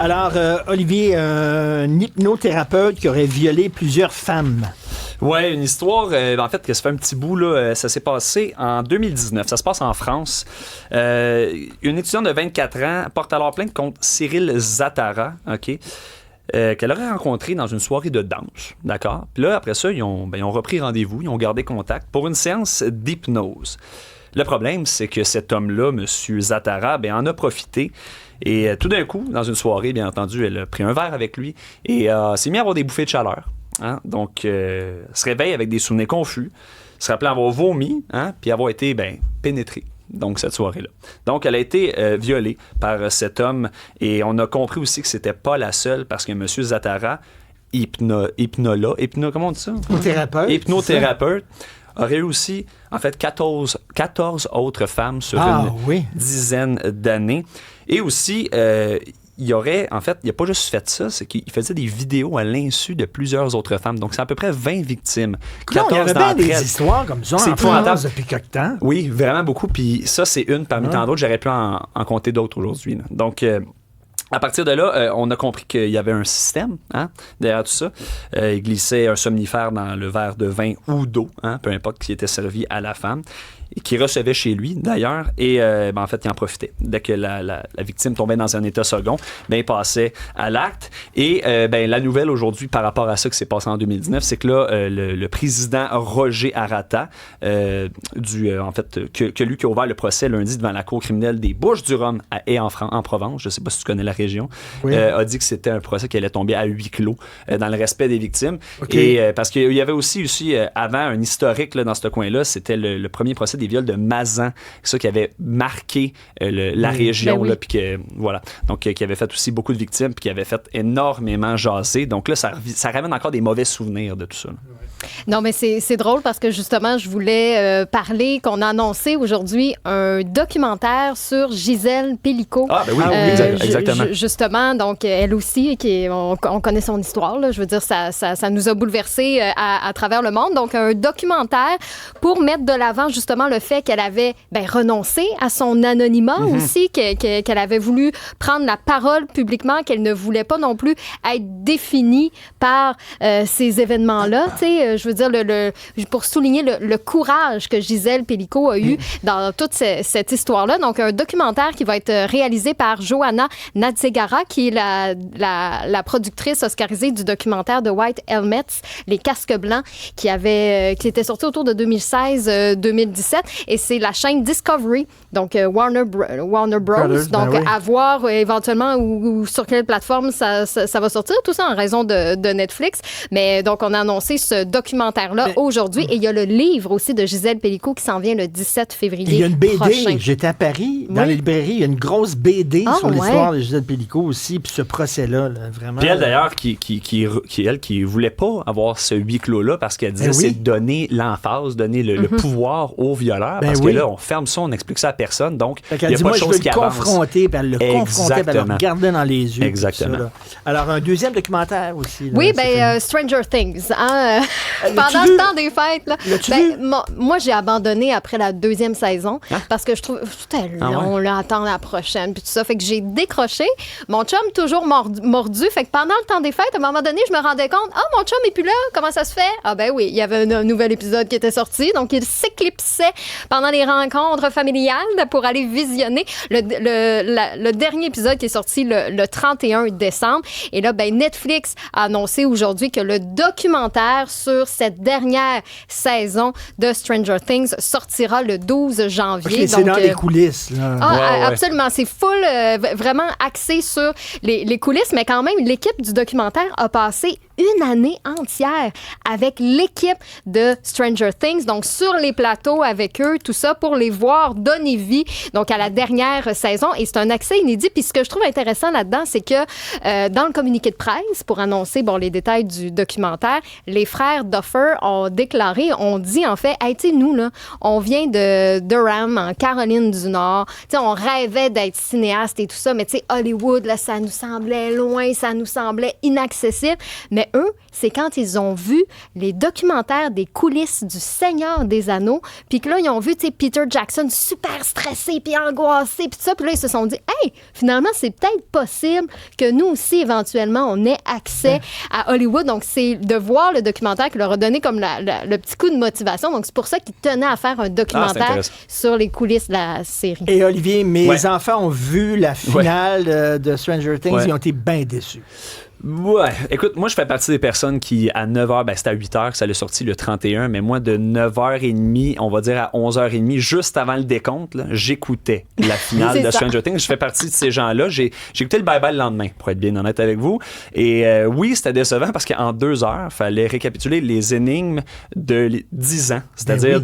Alors, Olivier, un hypnothérapeute qui aurait violé plusieurs femmes. Ouais, une histoire, en fait, que ça fait un petit bout, là, ça s'est passé en 2019. Ça se passe en France. Une étudiante de 24 ans porte alors plainte contre Cyril Zattara, OK? Qu'elle aurait rencontré dans une soirée de danse, d'accord? Puis là, après ça, ils ont repris rendez-vous, ils ont gardé contact pour une séance d'hypnose. Le problème, c'est que cet homme-là, M. Zattara, en a profité. Et tout d'un coup, dans une soirée, bien entendu, elle a pris un verre avec lui et s'est mis à avoir des bouffées de chaleur. Hein? Donc, se réveille avec des souvenirs confus, se rappelant avoir vomi, hein? Puis avoir été pénétrée. Donc, cette soirée-là. Donc, elle a été violée par cet homme et on a compris aussi que c'était pas la seule parce que M. Zattara, comment on dit ça? Hypnothérapeute. Aurait eu aussi, en fait, 14 autres femmes sur une dizaine d'années. Et aussi, il a pas juste fait ça, c'est qu'il faisait des vidéos à l'insu de plusieurs autres femmes. Donc, c'est à peu près 20 victimes. Il y avait bien des histoires comme ça en France depuis quelque temps. Oui, vraiment beaucoup. Puis ça, c'est une parmi tant d'autres. J'aurais pu en compter d'autres aujourd'hui. Là. Donc, à partir de là, on a compris qu'il y avait un système derrière tout ça. Il glissait un somnifère dans le verre de vin ou d'eau, peu importe qui était servi à la femme, et qui recevait chez lui, d'ailleurs, et en fait, il en profitait. Dès que la victime tombait dans un état second, il passait à l'acte. Et la nouvelle aujourd'hui par rapport à ça qui s'est passé en 2019, c'est que là, le président Roger Arata, que lui qui a ouvert le procès lundi devant la cour criminelle des Bouches-du-Rhum en Provence, je ne sais pas si tu connais la région, a dit que c'était un procès qui allait tomber à huis clos dans le respect des victimes. Okay. Et parce qu'il y avait aussi avant un historique là, dans ce coin-là, c'était le premier procès des viols de Mazan, ça qui avait marqué la région, là, puis que voilà, donc qui avait fait aussi beaucoup de victimes, puis qui avait fait énormément jaser. Donc là, ça ramène encore des mauvais souvenirs de tout ça. Là. Non, mais c'est drôle parce que justement, je voulais parler qu'on a annoncé aujourd'hui un documentaire sur Gisèle Pélicaud. Ah, ben oui, exactement. Justement, donc elle aussi, on connaît son histoire, là, je veux dire, ça nous a bouleversés à travers le monde. Donc, un documentaire pour mettre de l'avant justement le fait qu'elle avait renoncé à son anonymat aussi, qu'elle avait voulu prendre la parole publiquement, qu'elle ne voulait pas non plus être définie par ces événements-là, tu sais. Je veux dire, pour souligner le courage que Gisèle Pélicaud a eu dans toute cette histoire-là. Donc, un documentaire qui va être réalisé par Johanna Nadzegara, qui est la productrice oscarisée du documentaire de White Helmets, Les Casques Blancs, qui était sorti autour de 2016-2017. Et c'est la chaîne Discovery, donc Warner Bros. Donc, à voir éventuellement ou sur quelle plateforme ça va sortir. Tout ça en raison de Netflix. Mais donc, on a annoncé ce documentaire-là aujourd'hui. Et il y a le livre aussi de Gisèle Pélicaud qui s'en vient le 17 février. Il y a une BD. Prochain. J'étais à Paris, dans les librairies. Il y a une grosse BD sur l'histoire de Gisèle Pélicaud aussi. Puis ce procès-là, là, vraiment. Puis elle, d'ailleurs, qui voulait pas avoir ce huis clos-là parce qu'elle disait c'est donner l'emphase, donner le pouvoir aux violeurs. Parce que là, on ferme ça, on n'explique ça à personne. Donc, il n'y a pas de chose qui avance. Confronter, puis elle l'a confronté, puis elle le regardait dans les yeux. Exactement. Ça, alors, un deuxième documentaire aussi. Là, oui, Stranger Things. Pendant le temps des fêtes. Là, moi, j'ai abandonné après la deuxième saison parce que je trouve c'était long, là, attendre la prochaine, puis tout ça. Fait que j'ai décroché. Mon chum, toujours mordu. Fait que pendant le temps des fêtes, à un moment donné, je me rendais compte, mon chum est plus là, comment ça se fait? Ah ben oui, il y avait un nouvel épisode qui était sorti, donc il s'éclipsait pendant les rencontres familiales pour aller visionner le dernier épisode qui est sorti le 31 décembre. Et là, Netflix a annoncé aujourd'hui que le documentaire sur cette dernière saison de Stranger Things sortira le 12 janvier. Okay, c'est dans les coulisses. Là. Absolument. C'est full, vraiment axé sur les coulisses, mais quand même, l'équipe du documentaire a passé une année entière avec l'équipe de Stranger Things, donc sur les plateaux avec eux, tout ça, pour les voir donner vie, donc à la dernière saison. Et c'est un accès inédit. Puis ce que je trouve intéressant là-dedans, c'est que dans le communiqué de presse, pour annoncer les détails du documentaire, les frères Duffer ont dit en fait, hey, tu sais, nous, là, on vient de Durham, en Caroline du Nord. Tu sais, on rêvait d'être cinéaste et tout ça, mais tu sais, Hollywood, là, ça nous semblait loin, ça nous semblait inaccessible. Mais Mais eux, c'est quand ils ont vu les documentaires des coulisses du Seigneur des Anneaux, puis que là, ils ont vu, tu sais, Peter Jackson super stressé, puis angoissé, puis tout ça, puis là, ils se sont dit, hey, finalement, c'est peut-être possible que nous aussi, éventuellement, on ait accès à Hollywood. Donc, c'est de voir le documentaire qui leur a donné comme le petit coup de motivation. Donc, c'est pour ça qu'ils tenaient à faire un documentaire sur les coulisses de la série. Et Olivier, mes enfants ont vu la finale de Stranger Things, ils ont été bien déçus. Ouais. Écoute, moi, je fais partie des personnes qui, à 9h, c'était à 8h que ça allait sorti le 31, mais moi, de 9h30, on va dire à 11h30, juste avant le décompte, là, j'écoutais la finale de Stranger Things. Je fais partie de ces gens-là. J'ai écouté le bye-bye le lendemain, pour être bien honnête avec vous. Et oui, c'était décevant parce qu'en 2 heures, il fallait récapituler les énigmes de 10 ans, c'est-à-dire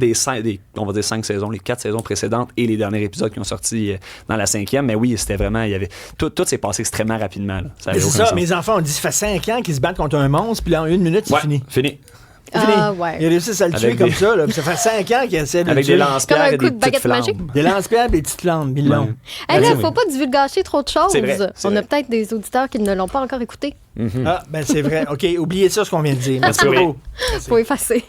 on va dire 5 saisons, les 4 saisons précédentes et les derniers épisodes qui ont sorti dans la 5e. Mais oui, c'était vraiment, il y avait tout s'est passé extrêmement rapidement. Là. Ça c'est ça, mes enfants ont dit ça fait 5 ans qu'ils se battent contre un monstre, puis là, en 1 minute, c'est fini. Fini. Ouais. Il a réussi à le tuer comme ça. Là. Ça fait 5 ans qu'il essaie de le tuer. Avec des lance-pierres et des petites flammes. Des lance-pierres et des petites flammes, Milon. Là, il ne faut pas divulgacher trop de choses. C'est vrai. On a peut-être des auditeurs qui ne l'ont pas encore écouté. Ah, ben c'est vrai. OK, oubliez ça, ce qu'on vient de dire. Merci beaucoup. Faut effacer.